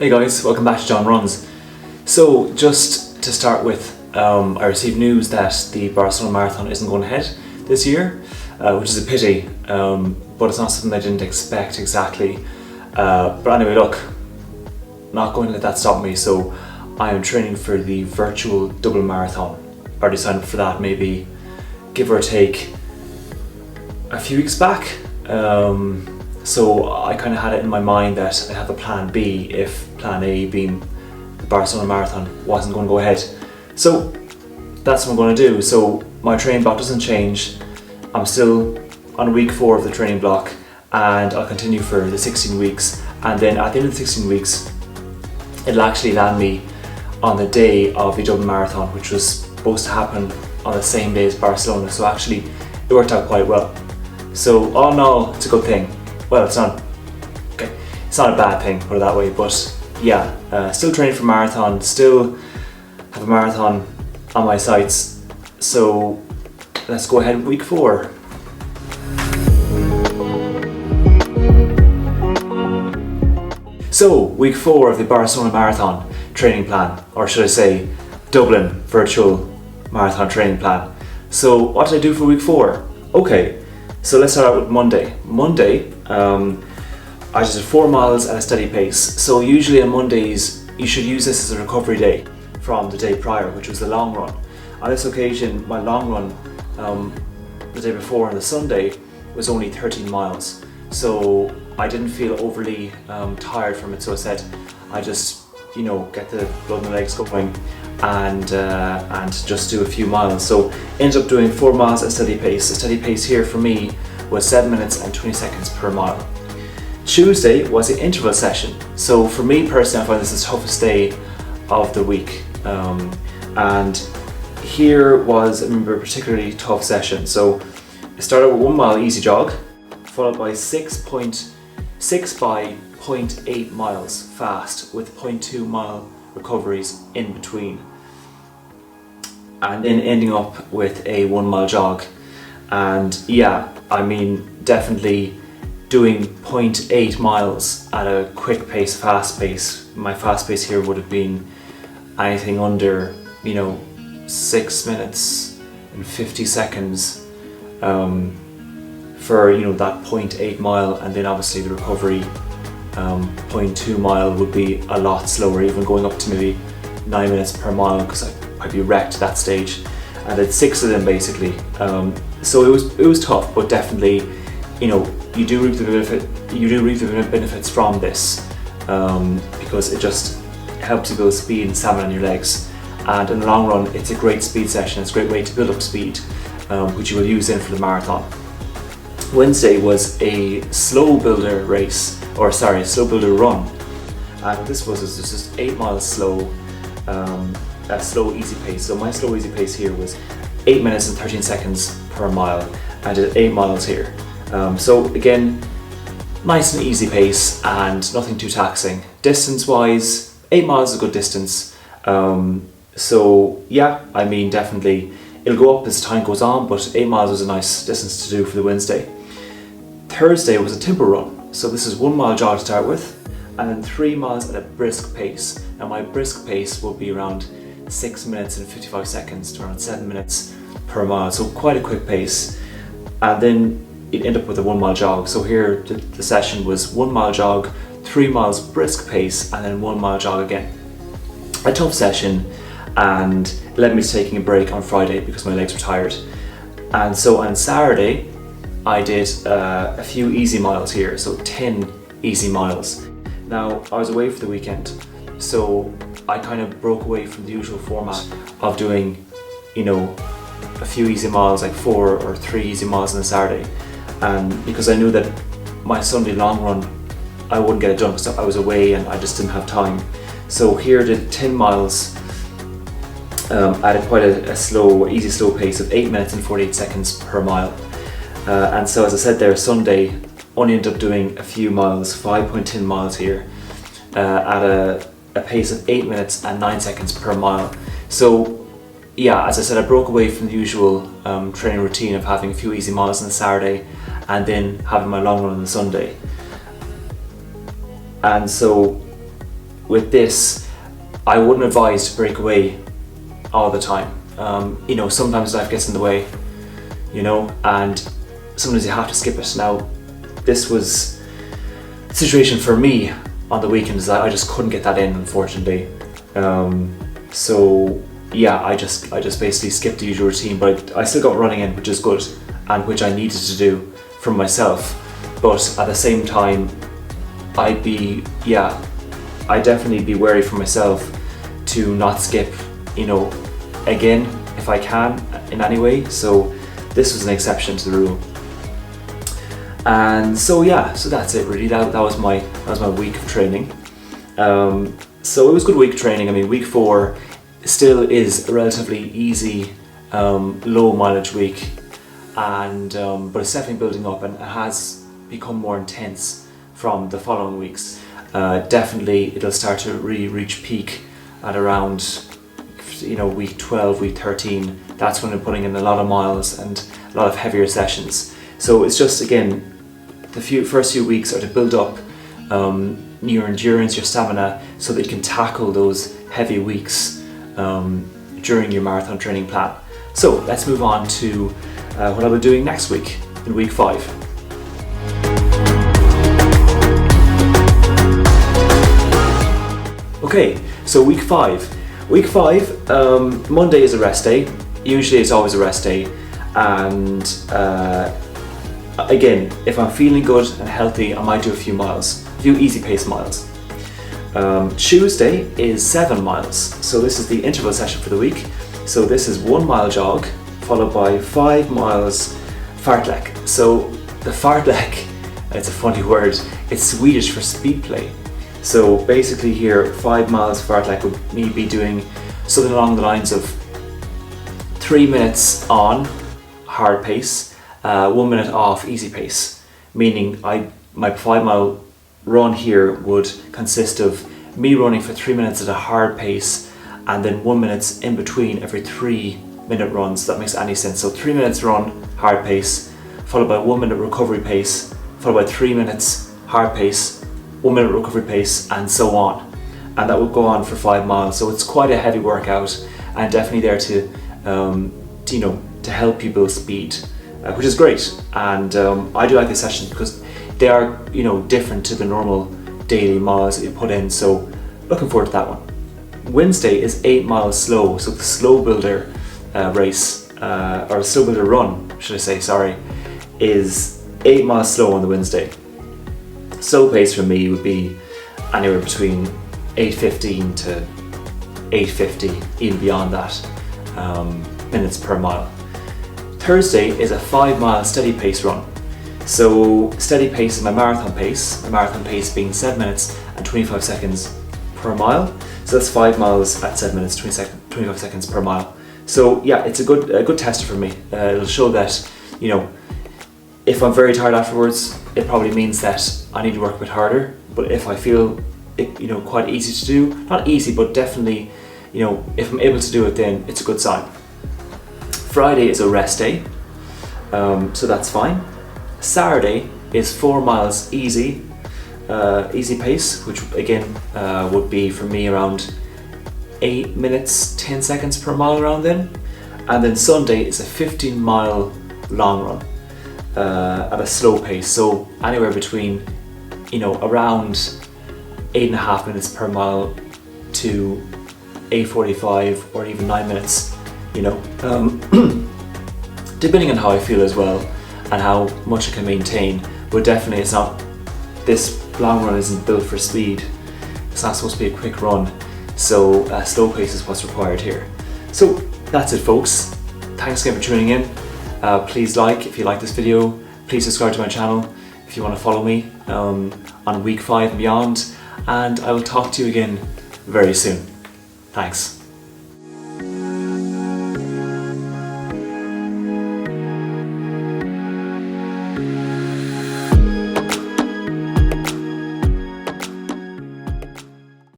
Hey guys, welcome back to JohnRuns. So just to start with, I received news that the Barcelona Marathon isn't going ahead this year, which is a pity, but it's not something I didn't expect exactly. But anyway, look, not going to let that stop me, so I am training for the virtual double marathon. I already signed up for that maybe, give or take, a few weeks back. So I kind of had it in my mind that I'd have a plan B if plan A being the Barcelona Marathon wasn't going to go ahead. So that's what I'm going to do. So my training block doesn't change. I'm still on week 4 of the training block and I'll continue for the 16 weeks. And then at the end of the 16 weeks, it'll actually land me on the day of the double marathon, which was supposed to happen on the same day as Barcelona. So actually it worked out quite well. So all in all, it's a good thing. Well, it's not a bad thing, put it that way, but yeah, still training for marathon, still have a marathon on my sights, so let's go ahead with week 4. So, week 4 of the Barcelona Marathon training plan, or should I say, Dublin virtual marathon training plan. So, what did I do for week 4? Okay. So let's start out with Monday. Monday, I just did 4 miles at a steady pace. So usually on Mondays, you should use this as a recovery day from the day prior, which was the long run. On this occasion, my long run, the day before on the Sunday, was only 13 miles. So I didn't feel overly tired from it. So I said, I just, get the blood in the legs going and just do a few miles. So ended up doing 4 miles at a steady pace. A steady pace here for me was 7 minutes and 20 seconds per mile. Tuesday was the interval session. So for me personally, I find this the toughest day of the week. And here was, I remember, a particularly tough session. So I started with 1 mile easy jog, followed by 6 by 0.8 miles fast with 0.2 mile recoveries in between, and then ending up with a 1 mile jog. And yeah, I mean, definitely doing 0.8 miles at a quick pace, fast pace. My fast pace here would have been anything under 6 minutes and 50 seconds for that 0.8 mile, and then obviously the recovery 0.2 mile would be a lot slower, even going up to maybe 9 minutes per mile, because I'd be wrecked at that stage. And it's 6 of them basically. So it was tough, but definitely, you do reap the benefits from this, because it just helps you build speed and stamina on your legs. And in the long run, it's a great speed session. It's a great way to build up speed, which you will use in for the marathon. Wednesday was a slow builder slow builder run, and what this was just 8 miles slow, a slow easy pace. So my slow easy pace here was 8 minutes and 13 seconds per mile. I did 8 miles here. So again, nice and easy pace and nothing too taxing. Distance wise, 8 miles is a good distance. So yeah, I mean, definitely it'll go up as time goes on, but 8 miles was a nice distance to do for the Wednesday. Thursday was a tempo run. So this is 1 mile jog to start with, and then 3 miles at a brisk pace. Now my brisk pace will be around 6 minutes and 55 seconds to around 7 minutes per mile. So quite a quick pace. And then you'd end up with a 1 mile jog. So here the session was 1 mile jog, 3 miles brisk pace, and then 1 mile jog again. A tough session, and it led me to taking a break on Friday because my legs were tired. And so on Saturday, I did a few easy miles here, so 10 easy miles. Now, I was away for the weekend, so I kind of broke away from the usual format of doing, a few easy miles, like 4 or 3 easy miles on a Saturday. And because I knew that my Sunday long run, I wouldn't get it done because I was away and I just didn't have time. So here I did 10 miles at quite a easy slow pace of 8 minutes and 48 seconds per mile. And so as I said there, Sunday only ended up doing a few miles, 5.10 miles here, at a pace of 8 minutes and 9 seconds per mile. So yeah, as I said, I broke away from the usual training routine of having a few easy miles on the Saturday and then having my long run on the Sunday. And so with this, I wouldn't advise to break away all the time. You know, sometimes life gets in the way, you know, and sometimes you have to skip it. Now, this was a situation for me on the weekends that I just couldn't get that in, unfortunately. So yeah, I just basically skipped the usual routine, but I still got running in, which is good, and which I needed to do for myself. But at the same time, I'd definitely be wary for myself to not skip, you know, again, if I can, in any way. So this was an exception to the rule. And so yeah, so that's it really. That was my week of training. So it was a good week of training. I mean, week 4 still is a relatively easy, low mileage week, and but it's definitely building up, and it has become more intense from the following weeks. Definitely it'll start to really reach peak at around, you know, week 12, week 13. That's when I'm putting in a lot of miles and a lot of heavier sessions. So it's just, again, the first few weeks are to build up your endurance, your stamina, so that you can tackle those heavy weeks during your marathon training plan. So let's move on to what I'll be doing next week, in week 5. Okay, so week 5. Week 5, Monday is a rest day. Usually it's always a rest day, and again, if I'm feeling good and healthy, I might do a few easy pace miles. Tuesday is 7 miles, so this is the interval session for the week. So this is 1 mile jog, followed by 5 miles fartlek. So the fartlek, it's a funny word, it's Swedish for speed play. So basically here, 5 miles fartlek would me be doing something along the lines of 3 minutes on hard pace, 1 minute off easy pace, meaning my 5 mile run here would consist of me running for 3 minutes at a hard pace, and then 1 minute in between every 3 minute runs. If that makes any sense. So 3 minutes run, hard pace, followed by 1 minute recovery pace, followed by 3 minutes hard pace, 1 minute recovery pace, and so on. And that would go on for 5 miles. So it's quite a heavy workout, and definitely there to you know, to help you build speed, which is great. And I do like these sessions because they are, you know, different to the normal daily miles that you put in. So looking forward to that one. Wednesday is 8 miles slow. So the slow builder race, or slow builder run, should I say, sorry, is 8 miles slow on the Wednesday. Slow pace for me would be anywhere between 8:15 to 8:50, even beyond that, minutes per mile. Thursday is a 5 mile steady pace run. So steady pace is my marathon pace being 7 minutes and 25 seconds per mile. So that's 5 miles at 7 minutes, 25 seconds per mile. So yeah, it's a good tester for me. It'll show that, you know, if I'm very tired afterwards, it probably means that I need to work a bit harder. But if I feel it, you know, quite easy to do, not easy, but definitely, you know, if I'm able to do it, then it's a good sign. Friday is a rest day, so that's fine. Saturday is 4 miles easy pace, which again would be for me around 8 minutes 10 seconds per mile, around then. And then Sunday is a 15 mile long run at a slow pace, so anywhere between, you know, around 8.5 minutes per mile to 8:45 or even 9 minutes, you know, depending on how I feel as well and how much I can maintain. But definitely it's not, this long run isn't built for speed. It's not supposed to be a quick run, so slow pace is what's required here. So that's it, folks. Thanks again for tuning in. Please like if you like this video. Please subscribe to my channel if you want to follow me on week 5 and beyond, and I will talk to you again very soon. Thanks.